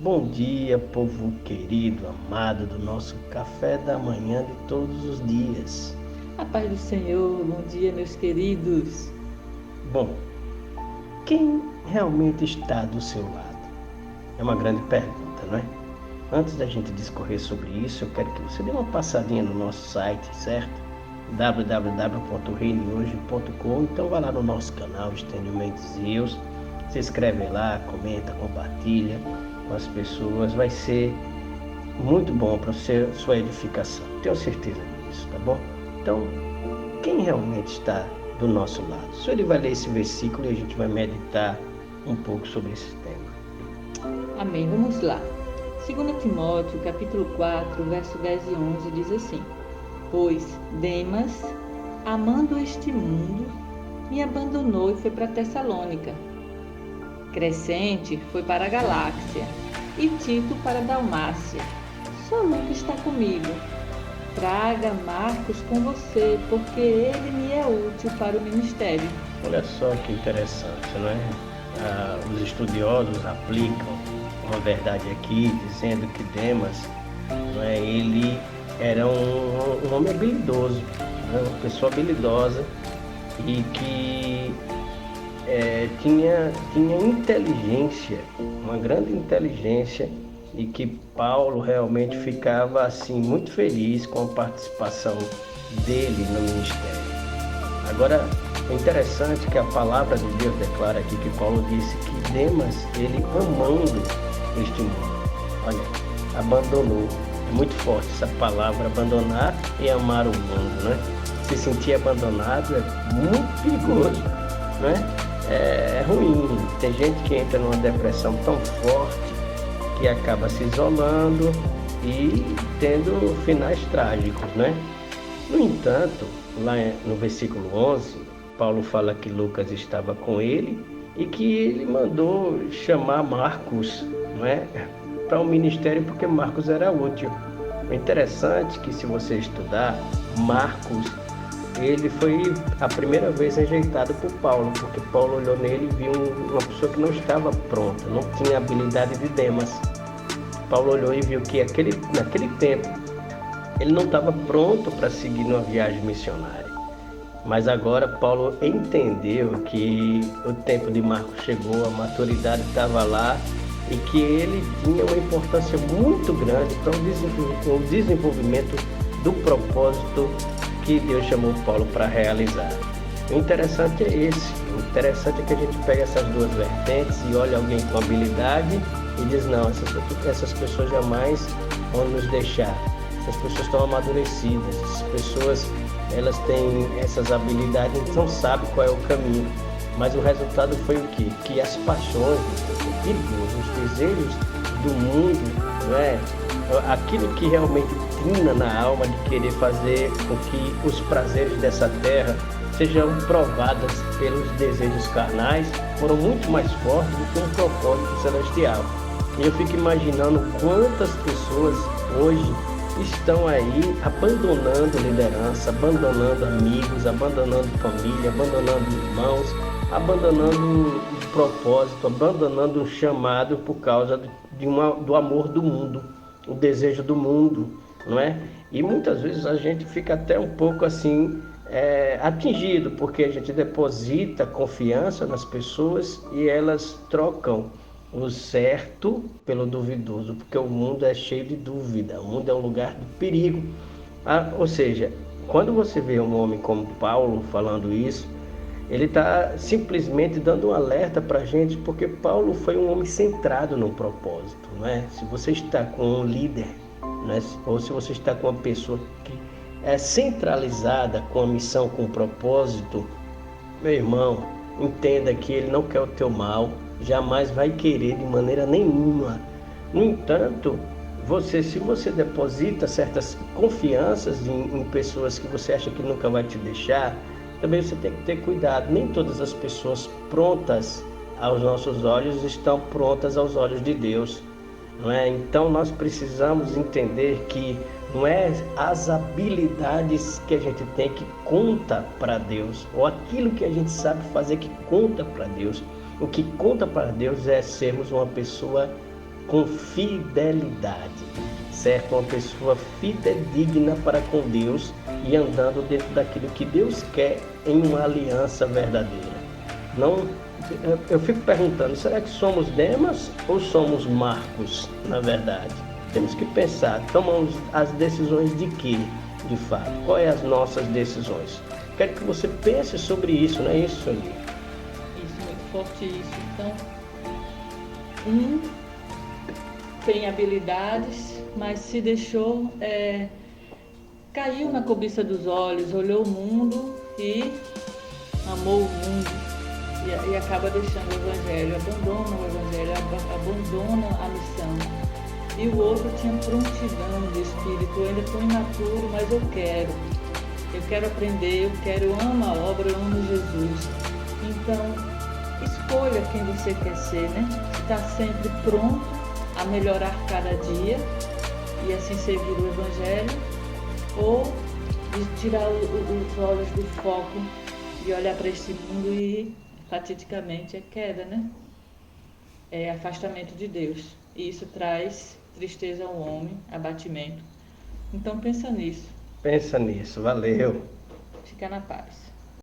Bom dia, povo querido, amado do nosso café da manhã de todos os dias. A paz do Senhor, bom dia, meus queridos. Bom, quem realmente está do seu lado? É uma grande pergunta, não é? Antes da gente discorrer sobre isso, eu quero que você dê uma passadinha no nosso site, certo? www.reinehoje.com. Então vá lá no nosso canal Estênio Mendes Rios, se inscreve lá, comenta, compartilha com as pessoas, vai ser muito bom para sua edificação, tenho certeza disso, tá bom? Então, quem realmente está do nosso lado? Só ele vai ler esse versículo e a gente vai meditar um pouco sobre esse tema. Amém, vamos lá. 2 Timóteo, capítulo 4, verso 10 e 11 diz assim: Pois Demas, amando este mundo, me abandonou e foi para Tessalônica. Crescente foi para a Galáxia e Tito para a Dalmácia. Só Lucas está comigo. Traga Marcos com você, porque ele me é útil para o ministério. Olha só que interessante, não é? Os estudiosos aplicam uma verdade aqui, dizendo que Demas, não é, ele era um homem habilidoso, né? Uma pessoa habilidosa e que tinha inteligência, uma grande inteligência, e que Paulo realmente ficava assim muito feliz com a participação dele no ministério. Agora, é interessante que a palavra de Deus declara aqui que Paulo disse que Demas, ele amando este mundo, olha, abandonou. É muito forte essa palavra, abandonar e amar o mundo, né? Se sentir abandonado é muito perigoso, né? É ruim. Tem gente que entra numa depressão tão forte que acaba se isolando e tendo finais trágicos, né? No entanto, lá no versículo 11, Paulo fala que Lucas estava com ele e que ele mandou chamar Marcos, não é, para o ministério, porque Marcos era útil. É interessante que, se você estudar, Marcos, ele foi a primeira vez rejeitado por Paulo, porque Paulo olhou nele e viu uma pessoa que não estava pronta, não tinha a habilidade de Demas. Paulo olhou e viu que naquele tempo ele não estava pronto para seguir numa viagem missionária. Mas agora Paulo entendeu que o tempo de Marcos chegou, a maturidade estava lá e que ele tinha uma importância muito grande para o desenvolvimento do propósito que Deus chamou Paulo para realizar. O interessante é esse. O interessante é que a gente pega essas duas vertentes e olha alguém com habilidade e diz: não, essas pessoas jamais vão nos deixar. Essas pessoas estão amadurecidas, essas pessoas, elas têm essas habilidades, então sabem qual é o caminho. Mas o resultado foi o quê? Que as paixões, os desejos do mundo, não é? Aquilo que realmente trina na alma de querer fazer com que os prazeres dessa terra sejam provadas pelos desejos carnais, foram muito mais fortes do que um propósito celestial. E eu fico imaginando quantas pessoas hoje estão aí abandonando liderança, abandonando amigos, abandonando família, abandonando irmãos, abandonando um propósito, abandonando um chamado por causa do amor do mundo, o desejo do mundo, não é? E muitas vezes a gente fica até um pouco assim atingido, porque a gente deposita confiança nas pessoas e elas trocam o certo pelo duvidoso, porque o mundo é cheio de dúvida, o mundo é um lugar de perigo. Ou seja, quando você vê um homem como Paulo falando isso, ele está simplesmente dando um alerta para a gente, porque Paulo foi um homem centrado no propósito, não é? Se você está com um líder, não é? Ou se você está com uma pessoa que é centralizada com a missão, com o propósito, meu irmão, entenda que ele não quer o teu mal, jamais vai querer de maneira nenhuma. No entanto, se você deposita certas confianças em pessoas que você acha que nunca vai te deixar, também você tem que ter cuidado. Nem todas as pessoas prontas aos nossos olhos estão prontas aos olhos de Deus, não é? Então nós precisamos entender que não é as habilidades que a gente tem que conta para Deus, ou aquilo que a gente sabe fazer que conta para Deus. O que conta para Deus é sermos uma pessoa com fidelidade. Certo? Uma pessoa fidedigna para com Deus e andando dentro daquilo que Deus quer em uma aliança verdadeira. Não, eu fico perguntando, será que somos Demas ou somos Marcos, na verdade? Temos que pensar, tomamos as decisões de quê, de fato? Quais as nossas decisões? Quero que você pense sobre isso, não é isso, Sueli? Isso, muito forte isso. Então, tem habilidades, mas se deixou, caiu na cobiça dos olhos, olhou o mundo e amou o mundo e acaba deixando o evangelho, abandona o evangelho, abandona a missão. E o outro tinha prontidão de espírito, eu ainda estou imaturo, mas eu quero aprender, eu amo a obra, eu amo Jesus. Então, escolha quem você quer ser, né? Está sempre pronto a melhorar cada dia e assim seguir o evangelho, ou de tirar os olhos do foco e olhar para esse mundo e fatidicamente é queda, né? É afastamento de Deus. E isso traz tristeza ao homem, abatimento. Então pensa nisso. Pensa nisso, valeu. Fica na paz.